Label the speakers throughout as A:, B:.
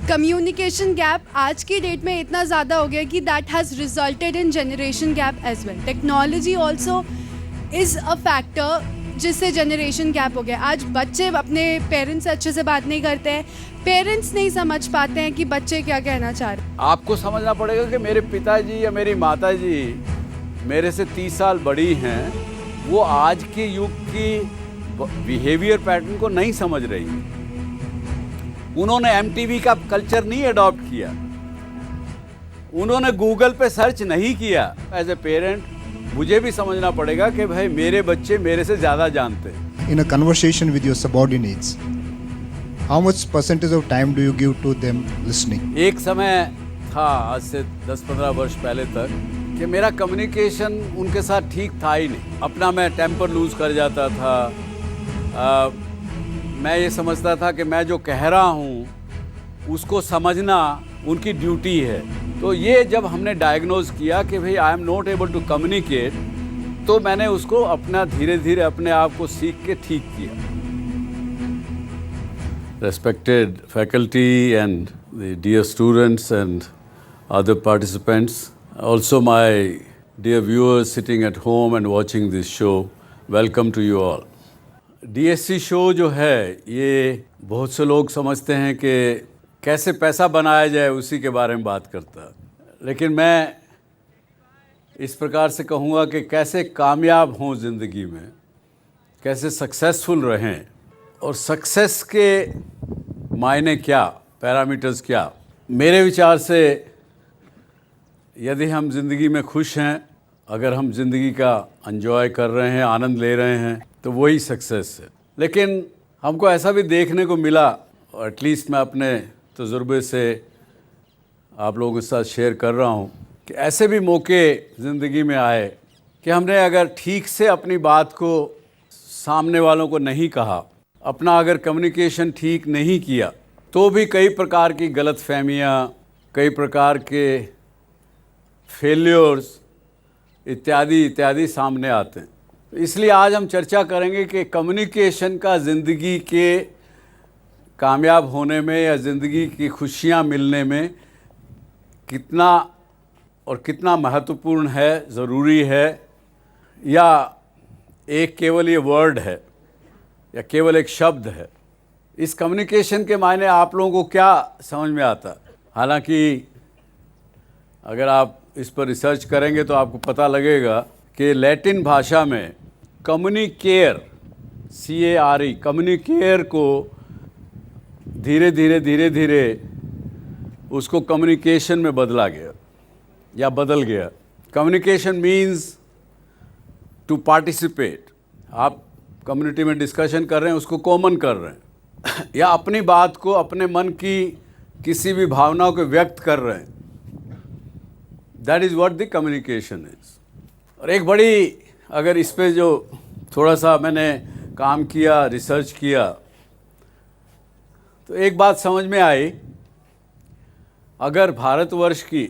A: Communication gap आज की date में इतना ज़्यादा हो गया कि that has resulted in generation gap as well. Technology also is a factor जिससे जनरेशन गैप हो गया. आज बच्चे अपने पेरेंट्स से अच्छे से बात नहीं करते हैं, पेरेंट्स नहीं समझ पाते हैं कि बच्चे क्या कहना चाह रहे हैं.
B: आपको समझना पड़ेगा कि मेरे पिताजी या मेरी माताजी मेरे से 30 साल बड़ी हैं, वो आज के युग की बिहेवियर पैटर्न को नहीं समझ रही. उन्होंने एमटीवी का कल्चर नहीं अडॉप्ट किया, उन्होंने गूगल पे सर्च नहीं किया. एज ए पेरेंट मुझे भी समझना पड़ेगा कि भाई मेरे बच्चे मेरे से ज़्यादा जानते हैं.
C: In a conversation with your subordinates, how much percentage of time do you give to them listening?
B: एक समय था आज से 10-15 वर्ष पहले तक कि मेरा कम्युनिकेशन उनके साथ ठीक था ही नहीं. अपना मैं टेम्पर लूज़ कर जाता था. मैं ये समझता था कि मैं जो कह रहा हूँ उसको समझना उनकी ड्यूटी है. तो ये जब हमने डायग्नोज किया कि भाई I am not able to communicate, तो मैंने उसको अपना धीरे धीरे अपने आप को सीख के ठीक किया. Respected faculty and the dear students and other participants, also my dear viewers sitting at home and watching this show, welcome to you all. DSC show जो है ये बहुत से लोग समझते हैं कि कैसे पैसा बनाया जाए उसी के बारे में बात करता है, लेकिन मैं इस प्रकार से कहूँगा कि कैसे कामयाब हों ज़िंदगी में, कैसे सक्सेसफुल रहें, और सक्सेस के मायने क्या, पैरामीटर्स क्या. मेरे विचार से यदि हम ज़िंदगी में खुश हैं, अगर हम ज़िंदगी का एंजॉय कर रहे हैं, आनंद ले रहे हैं, तो वही सक्सेस है. लेकिन हमको ऐसा भी देखने को मिला, और एटलीस्ट मैं अपने तजुर्बे से आप लोगों के साथ शेयर कर रहा हूँ, कि ऐसे भी मौके ज़िंदगी में आए कि हमने अगर ठीक से अपनी बात को सामने वालों को नहीं कहा, अपना अगर कम्युनिकेशन ठीक नहीं किया, तो भी कई प्रकार की गलतफहमियाँ, कई प्रकार के फेल्योर्स इत्यादि इत्यादि सामने आते हैं. इसलिए आज हम चर्चा करेंगे कि कम्युनिकेशन का ज़िंदगी के कामयाब होने में या ज़िंदगी की खुशियाँ मिलने में कितना और कितना महत्वपूर्ण है, ज़रूरी है, या एक केवल ये वर्ड है या केवल एक शब्द है. इस कम्युनिकेशन के मायने आप लोगों को क्या समझ में आता. हालांकि अगर आप इस पर रिसर्च करेंगे तो आपको पता लगेगा कि लैटिन भाषा में कम्युनिकेयर, CARE, कम्युनिकेयर को धीरे धीरे उसको कम्युनिकेशन में बदला गया या बदल गया. Communication means to participate. आप कम्युनिटी में डिस्कशन कर रहे हैं, उसको कॉमन कर रहे हैं, या अपनी बात को, अपने मन की किसी भी भावनाओं को व्यक्त कर रहे हैं. That is what the communication is. और एक बड़ी, अगर इस पे जो थोड़ा सा मैंने काम किया, रिसर्च किया, तो एक बात समझ में आई. अगर भारतवर्ष की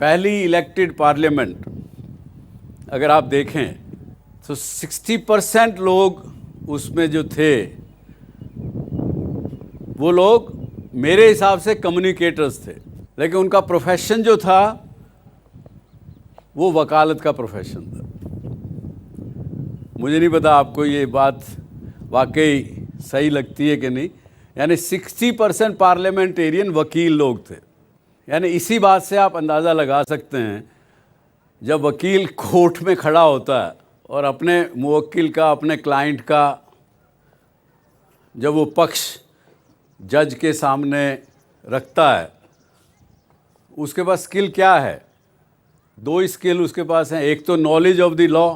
B: पहली इलेक्टेड पार्लियामेंट अगर आप देखें तो 60% लोग उसमें जो थे वो लोग मेरे हिसाब से कम्युनिकेटर्स थे, लेकिन उनका प्रोफेशन जो था वो वकालत का प्रोफेशन था. मुझे नहीं पता आपको ये बात वाकई सही लगती है कि नहीं. यानी 60% पार्लियामेंटेरियन वकील लोग थे. यानी इसी बात से आप अंदाज़ा लगा सकते हैं, जब वकील कोर्ट में खड़ा होता है और अपने मुवक्किल का, अपने क्लाइंट का जब वो पक्ष जज के सामने रखता है, उसके पास स्किल क्या है. 2 स्किल उसके पास हैं. एक तो नॉलेज ऑफ द लॉ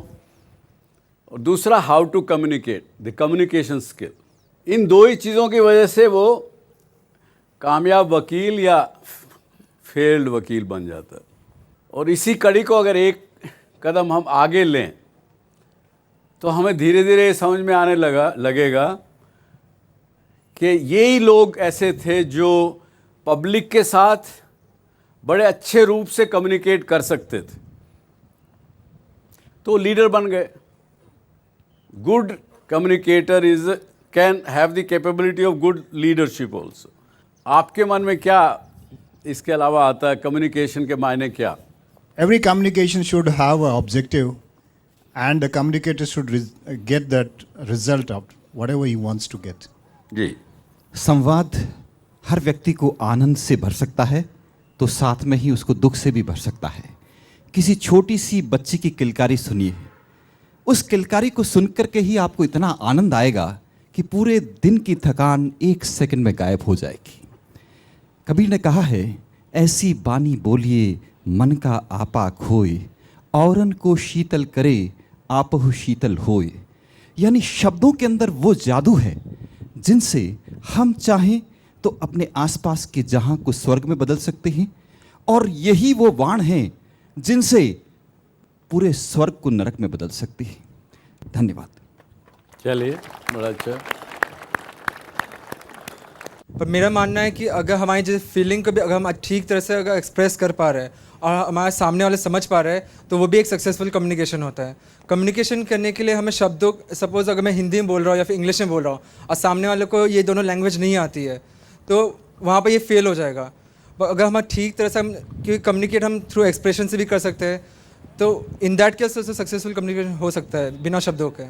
B: और दूसरा how to communicate, the communication skill. इन 2 ही चीज़ों की वजह से वो कामयाब वकील या फेल्ड वकील बन जाता है. और इसी कड़ी को अगर एक कदम हम आगे लें तो हमें धीरे धीरे समझ में आने लगेगा कि यही लोग ऐसे थे जो पब्लिक के साथ बड़े अच्छे रूप से कम्युनिकेट कर सकते थे, तो लीडर बन गए. Good communicator can have the capability of good leadership also. आपके मन में क्या इसके अलावा आता है? कम्युनिकेशन के मायने क्या?
C: Every communication should have an objective, and the communicator should get that result of whatever he wants to get.
B: जी,
D: संवाद हर व्यक्ति को आनंद से भर सकता है तो साथ में ही उसको दुख से भी भर सकता है। किसी छोटी सी बच्ची की किलकारी सुनिए, उस किलकारी को सुनकर के ही आपको इतना आनंद आएगा कि पूरे दिन की थकान 1 सेकंड में गायब हो जाएगी। कबीर ने कहा है, ऐसी बानी बोलिए मन का आपा खोए, औरन को शीतल करे आपहु शीतल होए। यानी शब्दों के अंदर वो जादू है जिनसे हम चाहें तो अपने आसपास के जहां को स्वर्ग में बदल सकते हैं, और यही वो वाण हैं जिनसे पूरे स्वर्ग को नरक में बदल सकती है। धन्यवाद।
B: चलिए, बड़ा अच्छा।
E: पर मेरा मानना है कि अगर हमारी जैसे फीलिंग को भी अगर हम ठीक तरह से अगर एक्सप्रेस कर पा रहे हैं और हमारे सामने वाले समझ पा रहे हैं, तो वो भी एक सक्सेसफुल कम्युनिकेशन होता है। कम्युनिकेशन करने के लिए हमें शब्दों, सपोज अगर मैं हिंदी में बोल रहा हूँ या फिर इंग्लिश में बोल रहा हूँ और सामने वाले को ये दोनों लैंग्वेज नहीं आती है, तो वहाँ पर ये फेल हो जाएगा। अगर हम ठीक तरह से हम क्योंकि कम्युनिकेट हम थ्रू एक्सप्रेशन से भी कर सकते हैं, तो in that case successful communication हो सकता है बिना शब्दों के।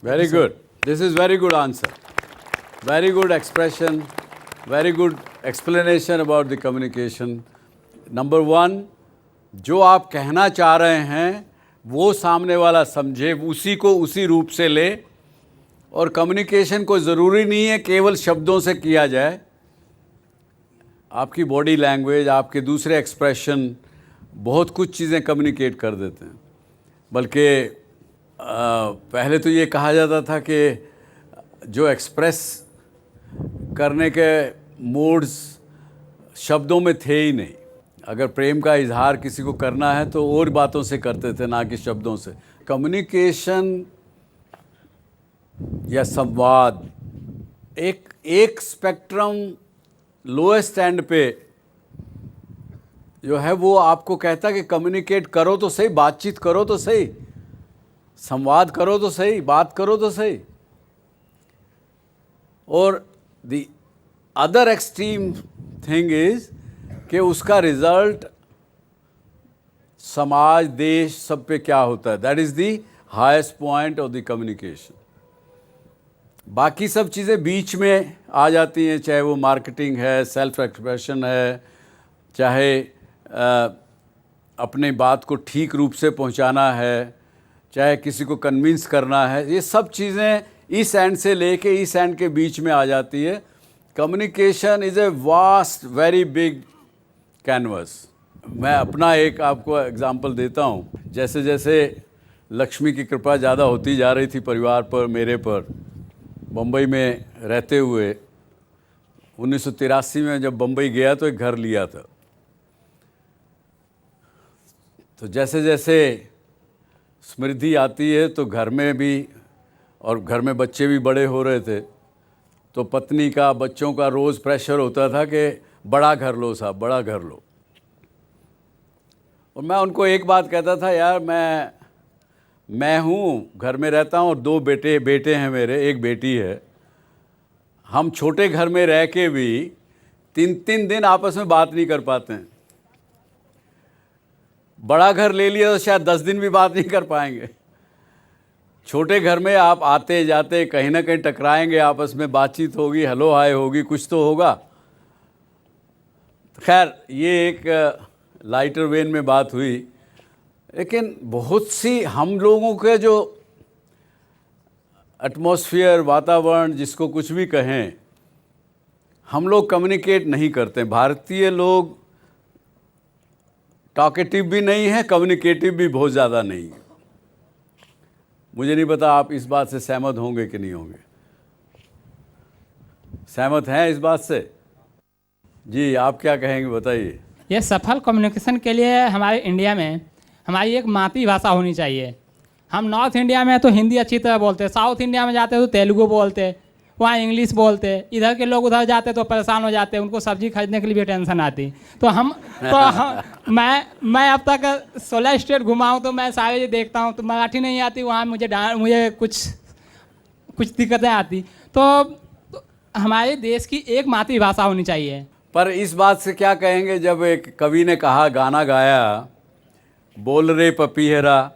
B: Very good, this is very good answer, very good expression, very good explanation about the communication. Number 1, जो आप कहना चाह रहे हैं वो सामने वाला समझे, उसी को उसी रूप से ले। और कम्युनिकेशन को ज़रूरी नहीं है केवल शब्दों से किया जाए, आपकी बॉडी लैंग्वेज, आपके दूसरे एक्सप्रेशन बहुत कुछ चीज़ें कम्युनिकेट कर देते हैं। बल्कि पहले तो ये कहा जाता था कि जो एक्सप्रेस करने के मोड्स शब्दों में थे ही नहीं। अगर प्रेम का इजहार किसी को करना है तो और बातों से करते थे, ना कि शब्दों से। कम्युनिकेशन या संवाद एक स्पेक्ट्रम लोएस्ट एंड पे जो है वो आपको कहता है कि कम्युनिकेट करो तो सही, बातचीत करो तो सही, संवाद करो तो सही, बात करो तो सही। और the other extreme thing is कि उसका रिजल्ट समाज, देश, सब पे क्या होता है। That is the highest point of the communication. बाकी सब चीज़ें बीच में आ जाती हैं, चाहे वो मार्केटिंग है, सेल्फ एक्सप्रेशन है, चाहे अपने बात को ठीक रूप से पहुंचाना है, चाहे किसी को कन्विंस करना है। ये सब चीज़ें इस एंड से लेके इस एंड के बीच में आ जाती है। Communication is a vast, very big canvas. मैं अपना एक आपको एग्जांपल देता हूँ। जैसे जैसे लक्ष्मी की कृपा ज़्यादा होती जा रही थी परिवार पर, मेरे पर, बम्बई में रहते हुए 1983 में जब बम्बई गया तो एक घर लिया था। तो जैसे जैसे समृद्धि आती है तो घर में भी, और घर में बच्चे भी बड़े हो रहे थे, तो पत्नी का, बच्चों का रोज़ प्रेशर होता था कि बड़ा घर लो साहब, बड़ा घर लो। और मैं उनको एक बात कहता था, यार मैं हूँ, घर में रहता हूँ और 2 बेटे हैं मेरे, एक बेटी है। हम छोटे घर में रह के भी 3-3 दिन आपस में बात नहीं कर पाते हैं। बड़ा घर ले लिया तो शायद 10 दिन भी बात नहीं कर पाएंगे। छोटे घर में आप आते जाते कहीं ना कहीं टकराएंगे, आपस में बातचीत होगी, हेलो हाय होगी, कुछ तो होगा। खैर, ये एक लाइटर वेन में बात हुई। लेकिन बहुत सी हम लोगों के जो एटमॉस्फेयर, वातावरण, जिसको कुछ भी कहें, हम लोग कम्युनिकेट नहीं करते। भारतीय लोग टॉकेटिव भी नहीं है, कम्युनिकेटिव भी बहुत ज़्यादा नहीं है। मुझे नहीं पता आप इस बात से सहमत होंगे कि नहीं होंगे। सहमत हैं इस बात से? जी, आप क्या कहेंगे, बताइए।
F: ये सफल कम्युनिकेशन के लिए हमारे इंडिया में हमारी एक मातृभाषा होनी चाहिए। हम नॉर्थ इंडिया में तो हिंदी अच्छी तरह बोलते हैं, साउथ इंडिया में जाते हैं तो तेलुगु बोलते हैं, वहाँ इंग्लिश बोलते हैं। इधर के लोग उधर जाते तो परेशान हो जाते हैं, उनको सब्जी खरीदने के लिए भी टेंशन आती। तो मैं अब तक 16 स्टेट घुमा हूँ, तो मैं सारे देखता हूँ। तो मराठी नहीं आती, वहाँ मुझे कुछ दिक्कतें आती। तो हमारे देश की एक मातृभाषा होनी चाहिए।
B: पर इस बात से क्या कहेंगे जब एक कवि ने कहा, गाना गाया, बोल रे पपीहरा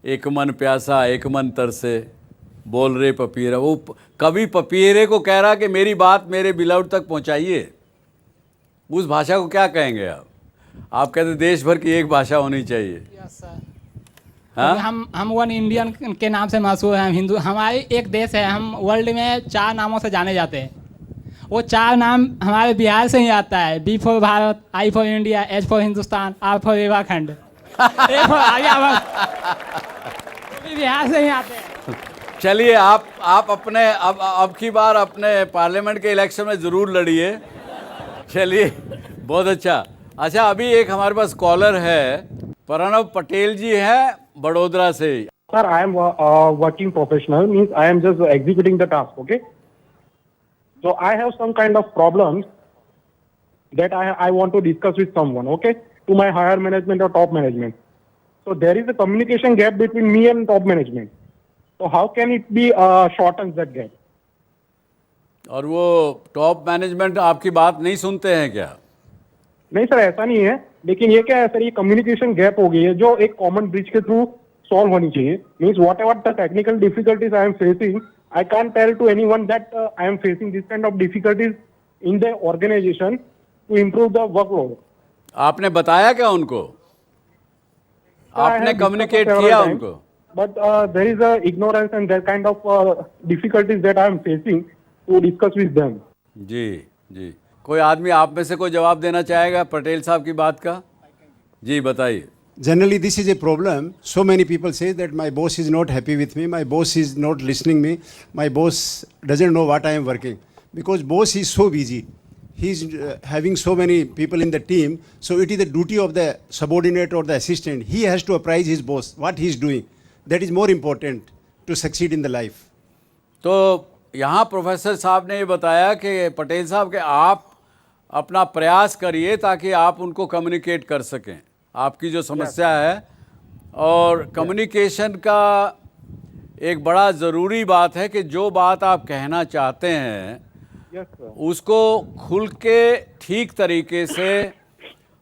B: एक मन प्यासा एक मन तरसे, बोल रे पपीहरा। वो कवि पपीहरे को कह रहा कि मेरी बात मेरे बिलाउड तक पहुंचाइए। उस भाषा को क्या कहेंगे आप? आप कहते देश भर की एक भाषा होनी चाहिए। हाँ?
F: हम वन इंडियन के नाम से मशहूर हैं। हिंदू हमारी एक देश है, हम वर्ल्ड में 4 नामों से जाने जाते हैं। वो 4 नाम हमारे बिहार से ही आता है। B for Bharat, I for India, H for Hindustan, R for Rewakhand, A for Aryavarta. भी बिहार से ही आते हैं।
B: चलिए आप अपने अब की बार अपने पार्लियामेंट के इलेक्शन में ज़रूर लड़िए। चलिए, बहुत अच्छा। अच्छा, अभी एक हमारे पास कॉलर है, प्रणव पटेल जी हैं बड़ोदरा से।
G: Sir, I am working professional, means I am just executing the task, okay? So I have some kind of problems that I want to discuss with someone, okay? To my higher management or top management. So there is a communication gap between me and top management. So how can it be shortened that gap?
B: और वो top management आपकी बात नहीं सुनते हैं क्या?
G: नहीं sir, ऐसा नहीं है, लेकिन ये क्या है सर, ये कम्युनिकेशन गैप हो गई है जो एक कॉमन ब्रिज के थ्रू सॉल्व होनी चाहिए। Means whatever the technical difficulties I am facing, I can tell to anyone that I am facing this kind of difficulties in the organisation to improve the workload.
B: आपने बताया क्या उनको? आपने communicate किया उनको?
G: But there is a ignorance and that kind of difficulties that I am facing to discuss with them.
B: जी जी, कोई आदमी आप में से कोई जवाब देना चाहेगा पटेल साहब की बात का? जी बताइए।
H: Generally, this is a problem. So many people say that my boss is not happy with me, my boss is not listening me, my boss doesn't know what I am working. Because boss is so busy. He is having so many people in the team, so it is the duty of the subordinate or the assistant. He has to apprise his boss what he is doing. That is more important to succeed in the life.
B: तो यहाँ professor साहब ने ये बताया कि पटेल साहब के आप अपना प्रयास करिए ताकि आप उनको कम्युनिकेट कर सकें आपकी जो समस्या है। और कम्युनिकेशन का एक बड़ा ज़रूरी बात है कि जो बात आप कहना चाहते हैं उसको खुल के ठीक तरीके से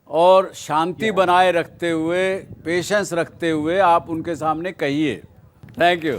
B: और शांति बनाए रखते हुए, पेशेंस रखते हुए आप उनके सामने कहिए। Thank you.